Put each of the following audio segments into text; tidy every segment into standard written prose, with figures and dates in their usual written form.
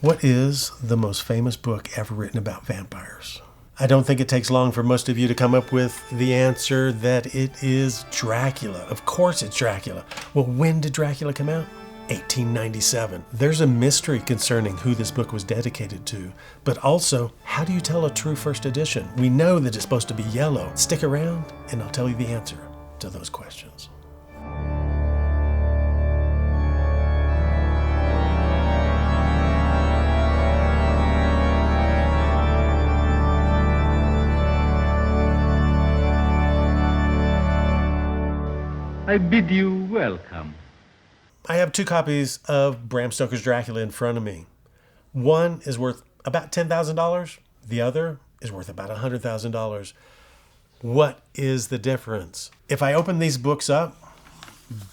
What is the most famous book ever written about vampires? I don't think it takes long for most of you to come up with the answer that it is Dracula. Of course it's Dracula. Well, when did Dracula come out? 1897. There's a mystery concerning who this book was dedicated to, but also, how do you tell a true first edition? We know that it's supposed to be yellow. Stick around and I'll tell you the answer to those questions. I bid you welcome. I have two copies of Bram Stoker's Dracula in front of me. One is worth about $10,000. The other is worth about $100,000. What is the difference? If I open these books up,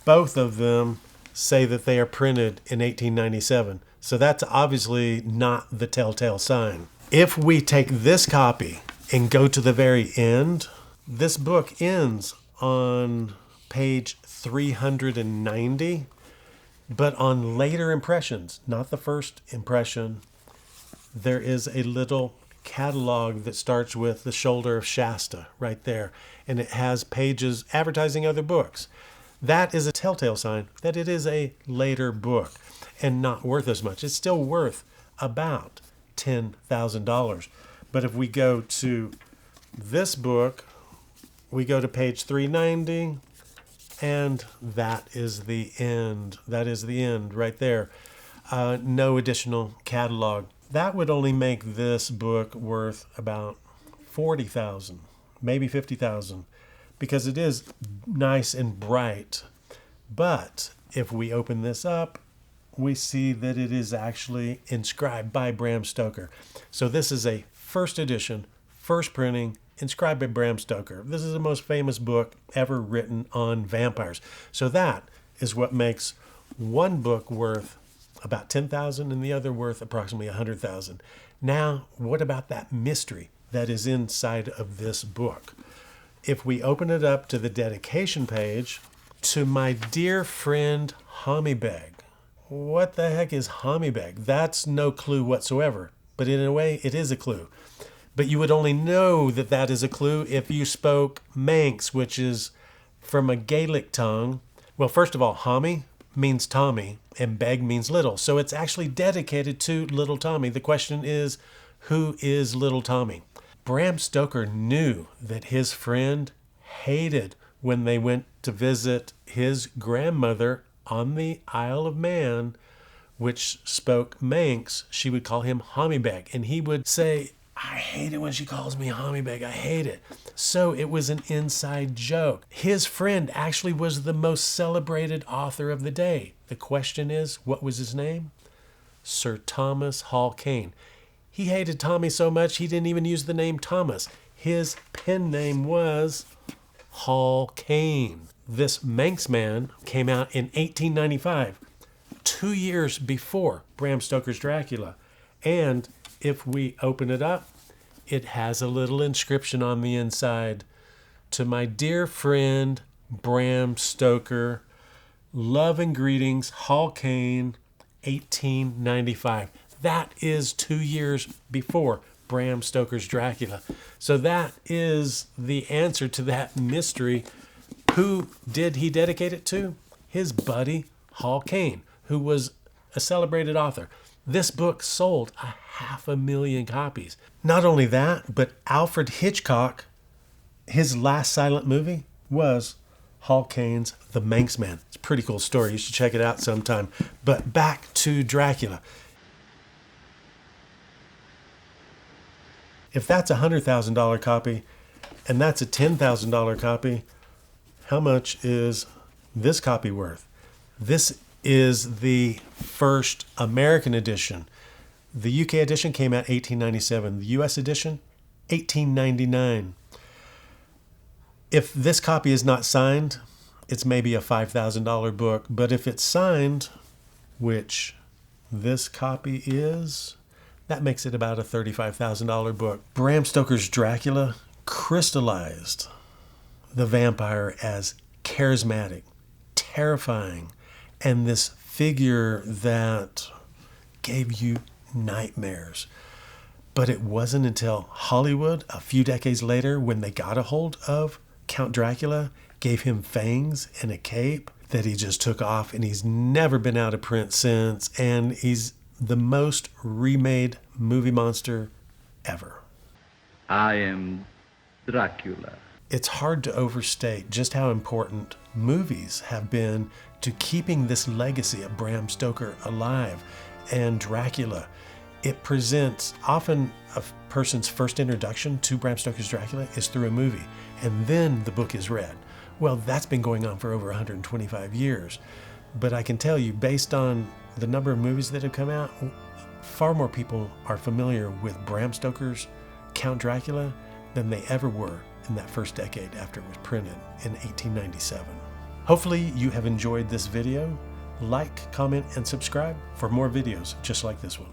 both of them say that they are printed in 1897. So that's obviously not the telltale sign. If we take this copy and go to the very end, this book ends on page 390, but on later impressions, not the first impression, there is a little catalog that starts with the shoulder of Shasta right there, and it has pages advertising other books. That is a telltale sign that it is a later book and not worth as much. It's still worth about $10,000. But if we go to this book, we go to page 390, and that is the end. That is the end right there. No additional catalog. That would only make this book worth about $40,000, maybe $50,000, because it is nice and bright. But if we open this up, we see that it is actually inscribed by Bram Stoker. So this is a first edition, first printing, inscribed by Bram Stoker. This is the most famous book ever written on vampires. So that is what makes one book worth about $10,000 and the other worth approximately $100,000. Now, what about that mystery that is inside of this book? If we open it up to the dedication page, to my dear friend Hommy-Beg. What the heck is Hommy-Beg? That's no clue whatsoever, but in a way, it is a clue. But you would only know that that is a clue if you spoke Manx, which is from a Gaelic tongue. Well, first of all, Hommy means Tommy, and Beg means little. So it's actually dedicated to little Tommy. The question is, who is little Tommy? Bram Stoker knew that his friend hated when they went to visit his grandmother on the Isle of Man, which spoke Manx. She would call him Hommy-Beg, and he would say, I hate it when she calls me Hommy-Beg. I hate it. So it was an inside joke. His friend actually was the most celebrated author of the day. The question is, what was his name? Sir Thomas Hall Caine. He hated Tommy so much he didn't even use the name Thomas. His pen name was Hall Caine. This Manx Man came out in 1895, 2 years before Bram Stoker's Dracula. And if we open it up, it has a little inscription on the inside. To my dear friend, Bram Stoker, love and greetings, Hall Caine, 1895. That is 2 years before Bram Stoker's Dracula. So that is the answer to that mystery. Who did he dedicate it to? His buddy, Hall Caine, who was a celebrated author. This book sold 500,000 copies. Not only that, but Alfred Hitchcock, his last silent movie was Hall Caine's The Manx Man. It's a pretty cool story. You should check it out sometime. But back to Dracula. If that's a $100,000 copy and that's a $10,000 copy, how much is this copy worth? This is the first American edition. The UK edition came out 1897. The US edition, 1899. If this copy is not signed, it's maybe a $5,000 book. But if it's signed, which this copy is, that makes it about a $35,000 book. Bram Stoker's Dracula crystallized the vampire as charismatic, terrifying, and this figure that gave you nightmares. But it wasn't until Hollywood, a few decades later, when they got a hold of Count Dracula, gave him fangs and a cape, that he just took off, and he's never been out of print since, and he's the most remade movie monster ever. I am Dracula. It's hard to overstate just how important movies have been to keeping this legacy of Bram Stoker alive. And Dracula, it presents often a person's first introduction to Bram Stoker's Dracula is through a movie, and then the book is read. Well, that's been going on for over 125 years. But I can tell you, based on the number of movies that have come out, far more people are familiar with Bram Stoker's Count Dracula than they ever were in that first decade after it was printed in 1897. Hopefully you have enjoyed this video. Like, comment, and subscribe for more videos just like this one.